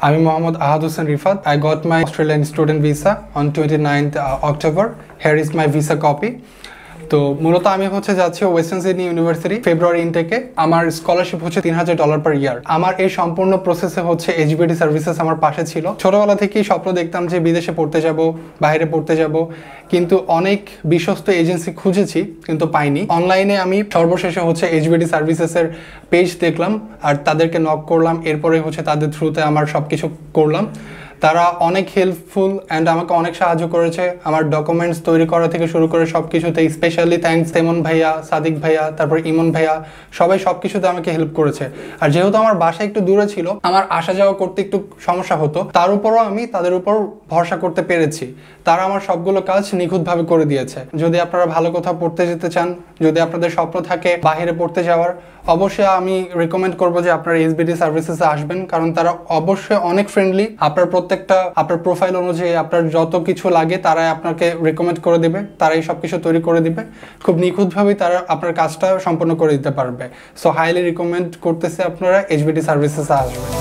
আমি মোহাম্মদ আহাদ Hossain Rifat. I got my Australian student visa on 29th October. Here is my visa copy. তো মূলত আমি যাচ্ছি ওয়েস্টার্ন সিডনি ইউনিভার্সিটি ফেব্রুয়ারি ইনটেকে। আমার স্কলারশিপ $3000 পার ইয়ার। আমার এই সম্পূর্ণ প্রসেসে এইচবিডি সার্ভিসেস আমার পাশে ছিল। ছোটবেলা থেকেই স্বপ্ন দেখতাম যে বিদেশে পড়তে যাব, বাইরে পড়তে যাব, কিন্তু অনেক বিশ্বস্ত এজেন্সি খুঁজেছি কিন্তু পাইনি। অনলাইনে আমি সর্বশেষে এইচবিডি সার্ভিসেসের পেজ দেখলাম আর তাদেরকে নক করলাম। এরপরে তাদের থ্রুতে আমার সব কিছু করলাম। তারা অনেক হেল্পফুল অ্যান্ড আমাকে অনেক সাহায্য করেছে আমার ডকুমেন্টস তৈরি করা থেকে শুরু করে সব কিছুতেই। স্পেশালি থ্যাঙ্কস তেমন ভাইয়া, সাদিক ভাইয়া, তারপর ইমন ভাইয়া, সবাই সব কিছুতে আমাকে হেল্প করেছে। আর যেহেতু আমার বাসা একটু দূরে ছিল, আমার আসা যাওয়া করতে একটু সমস্যা হতো, তার উপরও আমি তাদের উপর ভরসা করতে পেরেছি। তারা আমার সবগুলো কাজ নিখুঁতভাবে করে দিয়েছে। যদি আপনারা ভালো কোথাও পড়তে যেতে চান, যদি আপনাদের স্বপ্ন থাকে বাইরে পড়তে যাওয়ার, অবশ্যই আমি রিকমেন্ড করবো যে আপনারা এইচবিডি সার্ভিসেসে আসবেন, কারণ তারা অবশ্যই অনেক ফ্রেন্ডলি। আপনার প্রোফাইল অনুযায়ী আপনার যত কিছু লাগে তারাই আপনাকে রিকমেন্ড করে দিবে, তারাই সব কিছু তৈরি করে দিবে। খুব নিখুঁতভাবেই তারা আপনার কাজটা সম্পন্ন করে দিতে পারবে। সো হাইলি রিকমেন্ড করতেছে আপনারা এইচবিডি সার্ভিসেসে আসবেন।